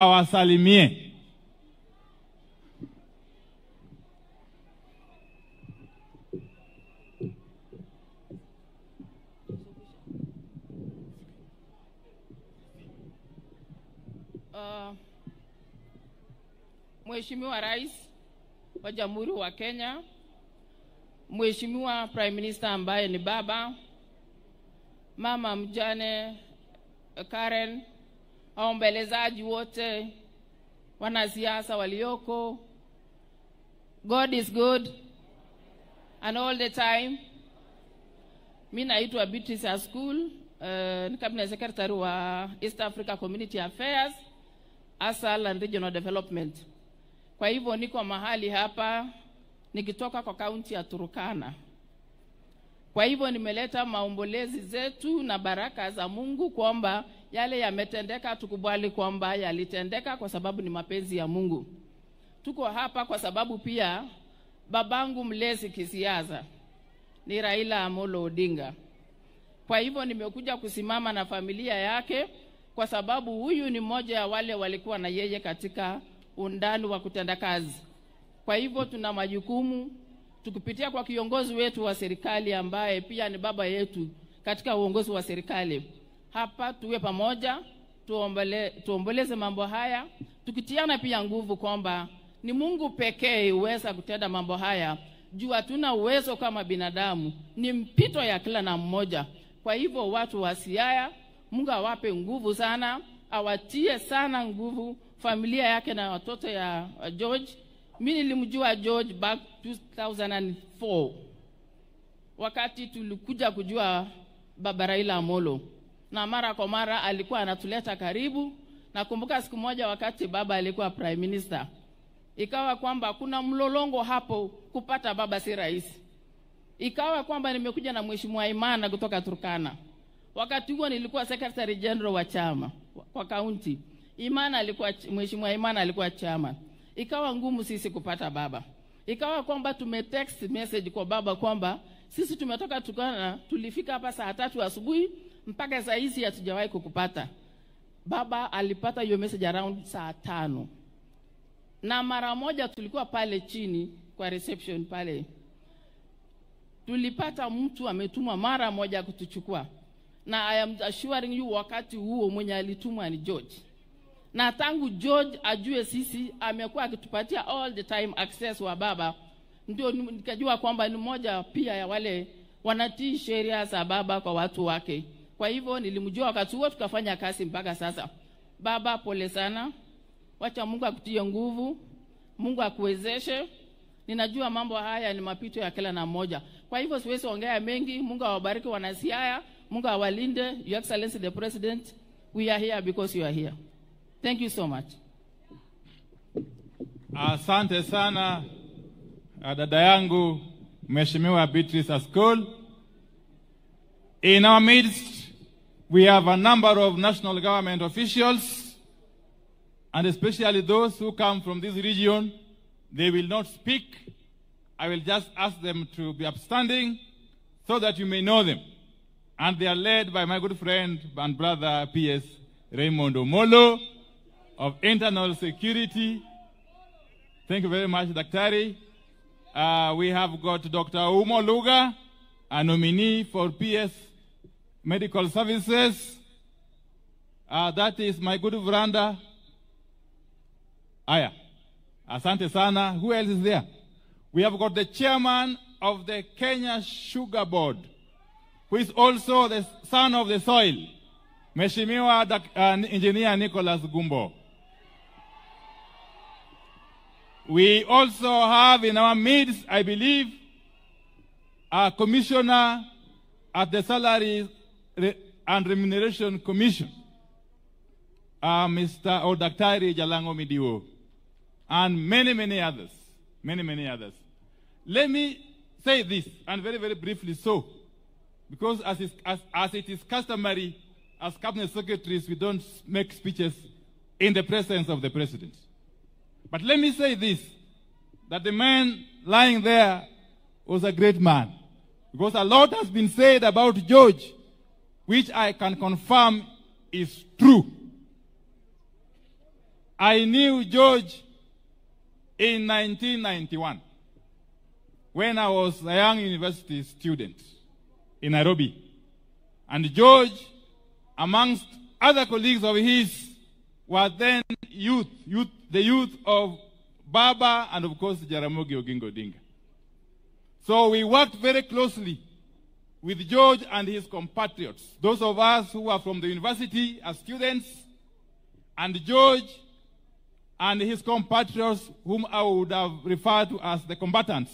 awasalimie. Mheshimiwa Rais wa Jamhuri wa Kenya, Mheshimiwa Prime Minister ambaye ni baba, mama mjane Karen, waombelezaji wote, wanasiasa walioko, God is good and all the time. Mimi naitwa Beatrice Askul, ni Cabinet Secretary wa East Africa Community Affairs, ASAL and Regional Development. Kwa hivyo niko mahali hapa nikitoka kwa kaunti ya Turkana. Kwa hivyo nimeleta maombolezi zetu na baraka za Mungu kwamba yale yametendeka tukubali kwamba yalitendeka kwa sababu ni mapenzi ya Mungu. Tuko hapa kwa sababu pia babangu mlezi kisiasa ni Raila Amolo Odinga. Kwa hivyo nimekuja kusimama na familia yake kwa sababu huyu ni mmoja ya wale walikuwa na yeye katika undani wa kutenda kazi. Kwa hivyo tuna majukumu tukipitia kwa kiongozi wetu wa serikali ambaye pia ni baba yetu katika uongozi wa serikali. Hapa tuwe pamoja, tuomboleze mambo haya, tukitiana pia nguvu kwamba ni Mungu pekee uweza kutenda mambo haya. Juu hatuna uwezo kama binadamu, ni mpito ya kila na mmoja. Kwa hivyo watu wa Siaya, Mungu awape nguvu sana, awatie sana nguvu familia yake na watoto ya George. Mimi nilimjua George back 2004 wakati tulikuja kujua baba Raila Amolo, na mara kwa mara alikuwa anatuleta karibu. Nakumbuka siku moja wakati baba alikuwa prime minister, ikawa kwamba kuna mlolongo hapo kupata baba si rahisi. Ikawa kwamba nimekuja na Mheshimiwa Imana kutoka Turkana. Wakati huo nilikuwa secretary general wa chama kwa county. Mheshimiwa Imana alikuwa chama. Ikawa ngumu sisi kupata baba. Ikawa kwamba tumetext message kwa baba kwamba sisi tumetoka Turkana, tulifika hapa saa 3 asubuhi mpaka saa hizi hatujawahi kukupata. Baba alipata hiyo message around saa 5. Na mara moja tulikuwa pale chini kwa reception pale. Tulipata mtu ametumwa mara moja kutuchukua. Na I am assuring you wakati huo mwenye alitumwa ni George. Na tangu George ajue sisi amekuwa akitupatia all the time access wa baba. Ndio nikajua kwamba ni mmoja pia ya wale wanatii sheria za baba kwa watu wake. Kwa hivyo nilimjua wakati huo tukafanya kazi mpaka sasa. Baba pole sana. Wacha Mungu akutie nguvu. Mungu akuwezeshe. Ninajua mambo haya ni mapito ya kila na mmoja. Kwa hivyo siwezi ongea mengi. Mungu awabariki wanasiaya. Mungu awalinde. Your Excellency the President, we are here because you are here. Thank you so much. Asante sana dada yangu Mheshimiwa Beatrice Askul. In our midst, we have a number of national government officials, and especially those who come from this region. They will not speak. I will just ask them to be upstanding so that you may know them. And they are led by my good friend and brother PS Raymond Omolo of Internal Security. Thank you very much, Daktari. We have got Dr. Umo Luga, a nominee for PS Medical Services. That is my good Vranda. Aya. Asante sana. Who else is there? We have got the chairman of the Kenya Sugar Board, who is also the son of the soil, Mheshimiwa Engineer Nicholas Gumbo. We also have in our midst, I believe, a commissioner at the Salary and Remuneration Commission, Mr. Daktari Jalango Midiwo, and many, many others. Many, many others. Let me say this, and very, very briefly so, because as it is customary, as cabinet secretaries, we don't make speeches in the presence of the president. But let me say this, that the man lying there was a great man. Because a lot has been said about George, which I can confirm is true. I knew George in 1991 when I was a young university student in Nairobi. And George, amongst other colleagues of his, were then the youth of Baba and of course Jaramogi Oginga Odinga. So we worked very closely with George and his compatriots, those of us who were from the university as students, and George and his compatriots whom I would have referred to as the combatants.